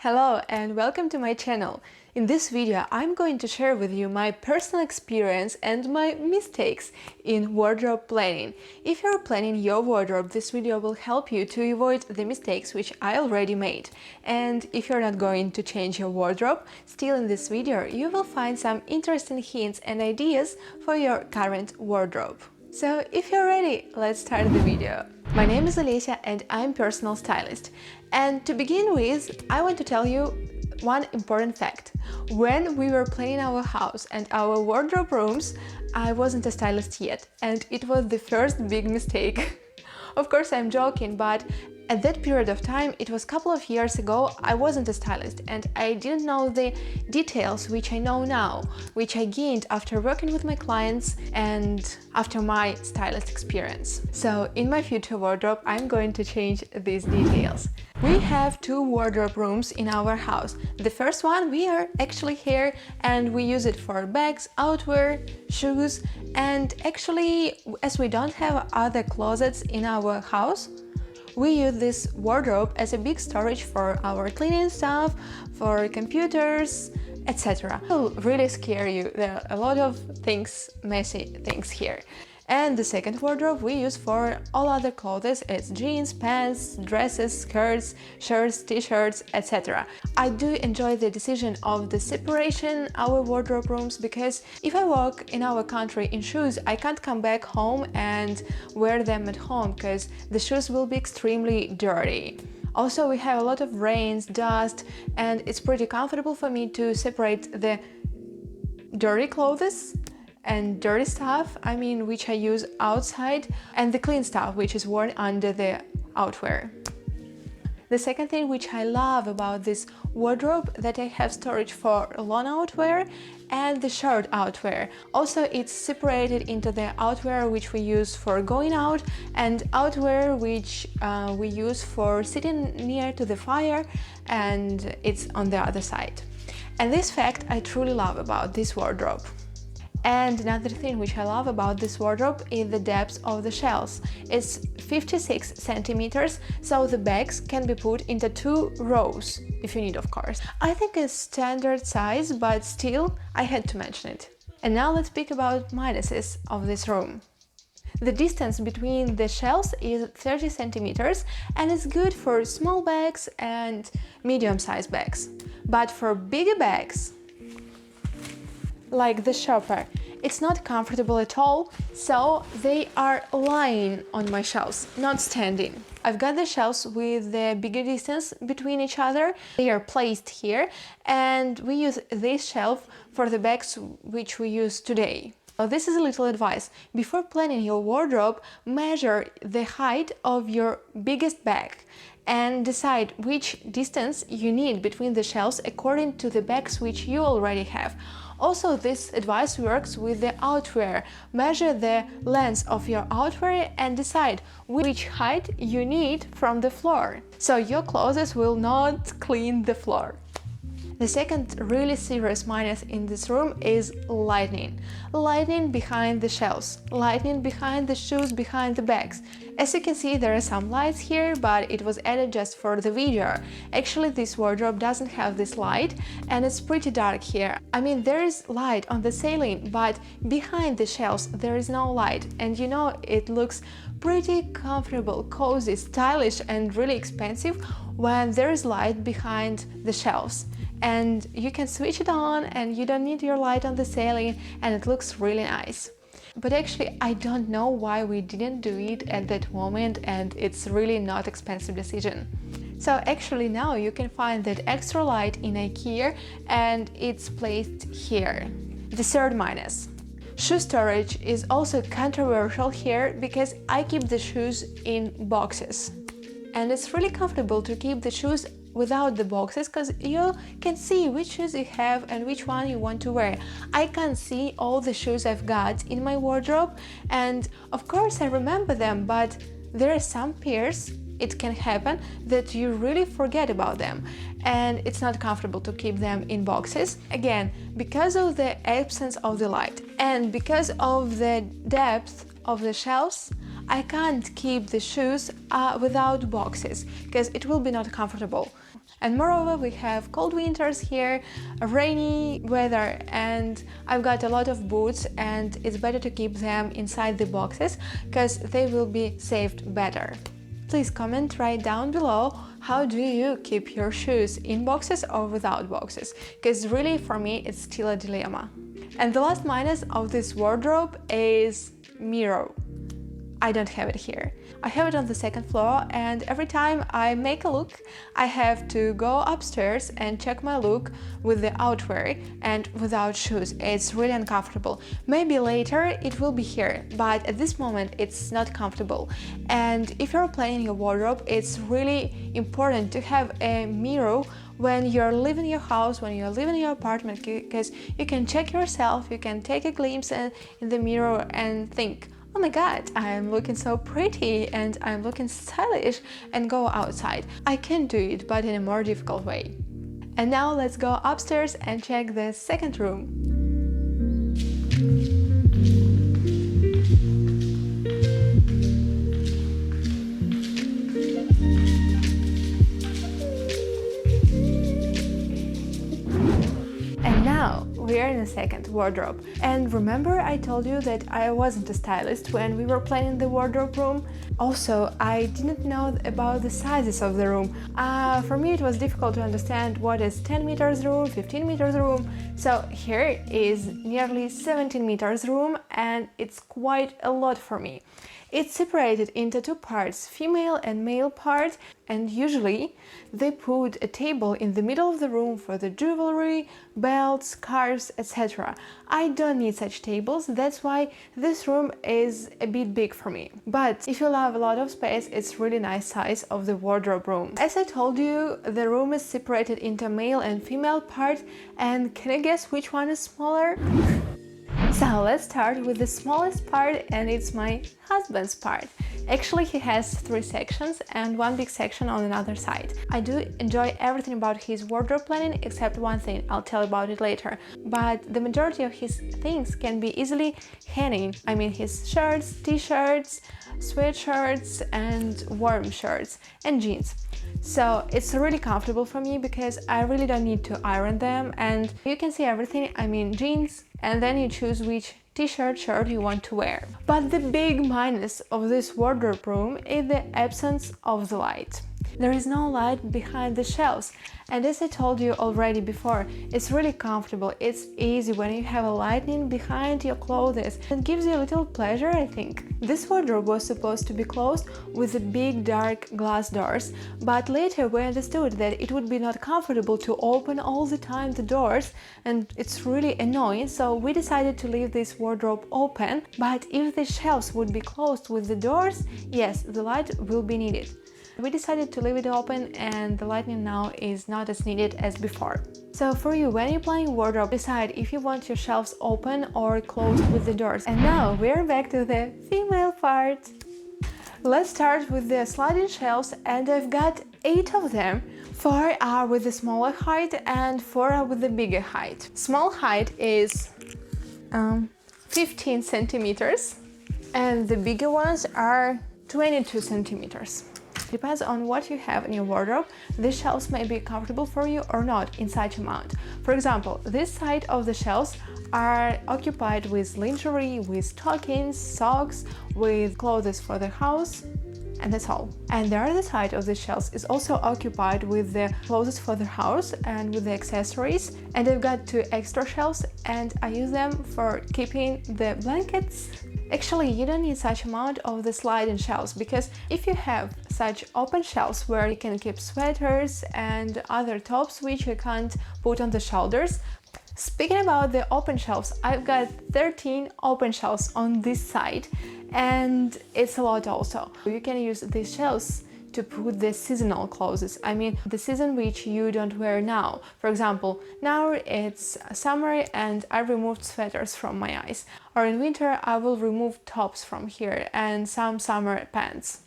Hello and welcome to my channel. In this video I'm going to share with you my personal experience and my mistakes in wardrobe planning. If you're planning your wardrobe, this video will help you to avoid the mistakes which I already made. And if you're not going to change your wardrobe, still in this video you will find some interesting hints and ideas for your current wardrobe. So if you're ready, let's start the video. My name is Olesya and I'm personal stylist. And to begin with, I want to tell you one important fact. When we were planning our house and our wardrobe rooms, I wasn't a stylist yet, and it was the first big mistake. Of course, I'm joking, but at that period of time, it was a couple of years ago, I wasn't a stylist and I didn't know the details which I know now, which I gained after working with my clients and after my stylist experience. So in my future wardrobe, I'm going to change these details. We have two wardrobe rooms in our house. The first one we are actually here and we use it for bags, outwear, shoes, and actually, as we don't have other closets in our house, we use this wardrobe as a big storage for our cleaning stuff, for computers, etc. It will really scare you. There are a lot of things, messy things here. And the second wardrobe we use for all other clothes. It's jeans, pants, dresses, skirts, shirts, t-shirts, etc. I do enjoy the decision of the separation our wardrobe rooms, because if I walk in our country in shoes, I can't come back home and wear them at home because the shoes will be extremely dirty. Also, we have a lot of rains, dust, and it's pretty comfortable for me to separate the dirty clothes and dirty stuff, which I use outside, and the clean stuff, which is worn under the outwear. The second thing which I love about this wardrobe, that I have storage for long outwear and the short outwear. Also, it's separated into the outwear which we use for going out and outwear which we use for sitting near to the fire, and it's on the other side. And this fact I truly love about this wardrobe. And another thing which I love about this wardrobe is the depth of the shelves. It's 56 centimeters, so the bags can be put into 2 rows, if you need, of course. I think it's standard size, but still, I had to mention it. And now let's speak about minuses of this room. The distance between the shelves is 30 centimeters, and it's good for small bags and medium-sized bags. But for bigger bags, like the shopper, it's not comfortable at all, so they are lying on my shelves, not standing. I've got the shelves with the bigger distance between each other. They are placed here, and we use this shelf for the bags which we use today. So this is a little advice. Before planning your wardrobe, measure the height of your biggest bag and decide which distance you need between the shelves according to the bags which you already have. Also, this advice works with the outwear. Measure the length of your outwear and decide which height you need from the floor, so your clothes will not clean the floor. The second really serious minus in this room is lighting. Lighting behind the shelves, lighting behind the shoes, behind the bags. As you can see, there are some lights here, but it was added just for the video. Actually, this wardrobe doesn't have this light, and it's pretty dark here. There is light on the ceiling, but behind the shelves there is no light, and it looks pretty comfortable, cozy, stylish, and really expensive when there is light behind the shelves. And you can switch it on and you don't need your light on the ceiling, and it looks really nice. But actually, I don't know why we didn't do it at that moment, and it's really not expensive decision. So actually now you can find that extra light in IKEA, and it's placed here. The third minus. Shoe storage is also controversial here, because I keep the shoes in boxes. And it's really comfortable to keep the shoes without the boxes, because you can see which shoes you have and which one you want to wear. I can't see all the shoes I've got in my wardrobe, and of course I remember them, but there are some pairs, it can happen that you really forget about them, and it's not comfortable to keep them in boxes. Again, because of the absence of the light and because of the depth of the shelves, I can't keep the shoes without boxes, because it will be not comfortable. And moreover, we have cold winters here, rainy weather, and I've got a lot of boots, and it's better to keep them inside the boxes because they will be saved better. Please comment right down below, how do you keep your shoes, in boxes or without boxes? Because really, for me, it's still a dilemma. And the last minus of this wardrobe is mirror. I don't have it here. I have it on the second floor, and every time I make a look, I have to go upstairs and check my look with the outwear and without shoes. It's really uncomfortable. Maybe later it will be here, but at this moment it's not comfortable. And if you're planning your wardrobe, it's really important to have a mirror when you're leaving your house, when you're leaving your apartment, because you can check yourself, you can take a glimpse in the mirror and think, oh my god, I'm looking so pretty and I'm looking stylish, and go outside. I can do it, but in a more difficult way. And now let's go upstairs and check the second room. We are in the second wardrobe. And remember, I told you that I wasn't a stylist when we were planning the wardrobe room? Also, I didn't know about the sizes of the room. For me it was difficult to understand what is 10 meters room, 15 meters room. So here is nearly 17 meters room, and it's quite a lot for me. It's separated into two parts, female and male part, and usually they put a table in the middle of the room for the jewelry, belts, scarves, etc. I don't need such tables, that's why this room is a bit big for me. But if you love a lot of space, it's really nice size of the wardrobe room. As I told you, the room is separated into male and female part, and can you guess which one is smaller? So let's start with the smallest part, and it's my husband's part. Actually, he has 3 sections and one big section on another side. I do enjoy everything about his wardrobe planning except one thing, I'll tell about it later. But the majority of his things can be easily hanging. I mean his shirts, t-shirts, sweatshirts and warm shirts and jeans. So it's really comfortable for me because I really don't need to iron them, and you can see everything, I mean jeans, and then you choose which t-shirt, shirt you want to wear. But the big minus of this wardrobe room is the absence of the light. There is no light behind the shelves, and as I told you already before, it's really comfortable, it's easy when you have a lighting behind your clothes. It gives you a little pleasure, I think. This wardrobe was supposed to be closed with the big dark glass doors, but later we understood that it would be not comfortable to open all the time the doors, and it's really annoying, so we decided to leave this wardrobe open. But if the shelves would be closed with the doors, yes, the light will be needed. We decided to leave it open, and the lighting now is not as needed as before. So for you, when you're planning wardrobe, decide if you want your shelves open or closed with the doors. And now we're back to the female part. Let's start with the sliding shelves, and I've got 8 of them. 4 are with the smaller height and 4 are with the bigger height. Small height is 15 centimeters and the bigger ones are 22 centimeters. Depends on what you have in your wardrobe, these shelves may be comfortable for you or not in such amount. For example, this side of the shelves are occupied with lingerie, with stockings, socks, with clothes for the house, and that's all. And the other side of the shelves is also occupied with the clothes for the house and with the accessories. And I've got 2 extra shelves, and I use them for keeping the blankets. Actually, you don't need such amount of the sliding shelves, because if you have such open shelves where you can keep sweaters and other tops which you can't put on the shoulders. Speaking about the open shelves, I've got 13 open shelves on this side, and it's a lot also. You can use these shelves to put the seasonal clothes, I mean the season which you don't wear now. For example, now it's summer and I removed sweaters from my eyes, or in winter I will remove tops from here and some summer pants.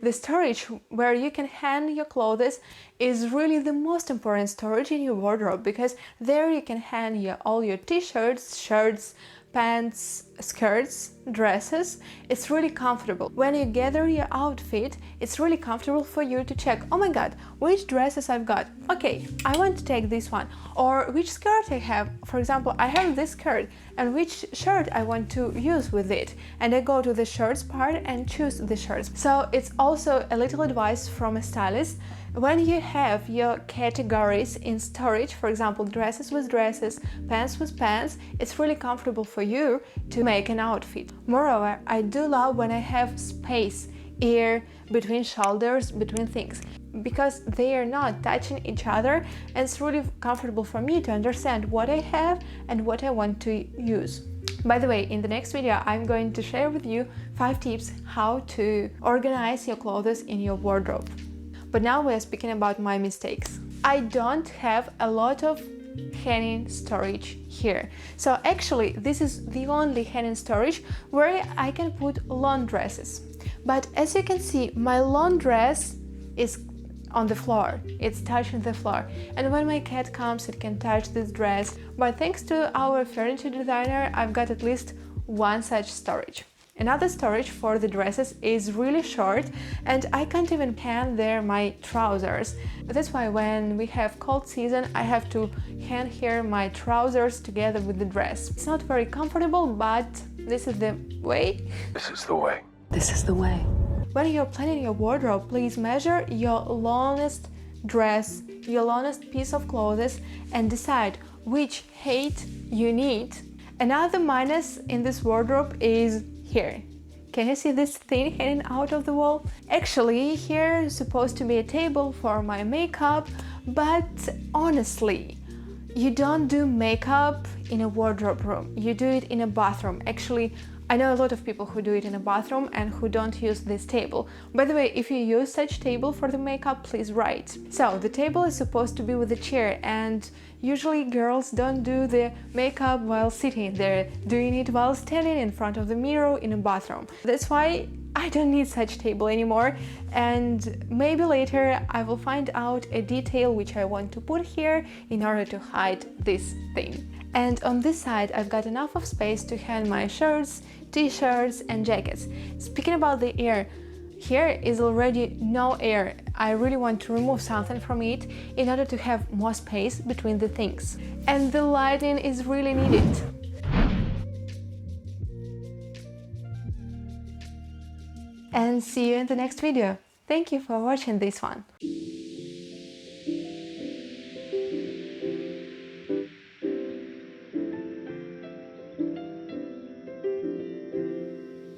The storage where you can hang your clothes is really the most important storage in your wardrobe, because there you can hang all your t-shirts, shirts, pants, skirts, dresses, it's really comfortable. When you gather your outfit, it's really comfortable for you to check, oh my god, which dresses I've got. Okay, I want to take this one. Or which skirt I have. For example, I have this skirt and which shirt I want to use with it. And I go to the shirts part and choose the shirts. So it's also a little advice from a stylist. When you have your categories in storage, for example, dresses with dresses, pants with pants, it's really comfortable for you to make an outfit. Moreover, I do love when I have space here between shoulders, between things, because they are not touching each other, and it's really comfortable for me to understand what I have and what I want to use. By the way, in the next video, I'm going to share with you 5 tips how to organize your clothes in your wardrobe. But now we're speaking about my mistakes. I don't have a lot of hanging storage here. So actually, this is the only hanging storage where I can put long dresses. But as you can see, my long dress is on the floor. It's touching the floor. And when my cat comes, it can touch this dress. But thanks to our furniture designer, I've got at least one such storage. Another storage for the dresses is really short, and I can't even hang there my trousers. That's why when we have cold season, I have to hang here my trousers together with the dress. It's not very comfortable, but this is the way. This is the way. This is the way. When you're planning your wardrobe, please measure your longest dress, your longest piece of clothes, and decide which height you need. Another minus in this wardrobe is here. Can you see this thing hanging out of the wall? Actually, here is supposed to be a table for my makeup, but honestly, you don't do makeup in a wardrobe room. You do it in a bathroom. Actually, I know a lot of people who do it in a bathroom and who don't use this table. By the way, if you use such table for the makeup, please write. So the table is supposed to be with a chair, and usually girls don't do the makeup while sitting. They're doing it while standing in front of the mirror in a bathroom. That's why I don't need such table anymore, and maybe later I will find out a detail which I want to put here in order to hide this thing. And on this side I've got enough of space to hang my shirts, t-shirts and jackets. Speaking about the air, here is already no air. I really want to remove something from it in order to have more space between the things. And the lighting is really needed. And see you in the next video. Thank you for watching this one.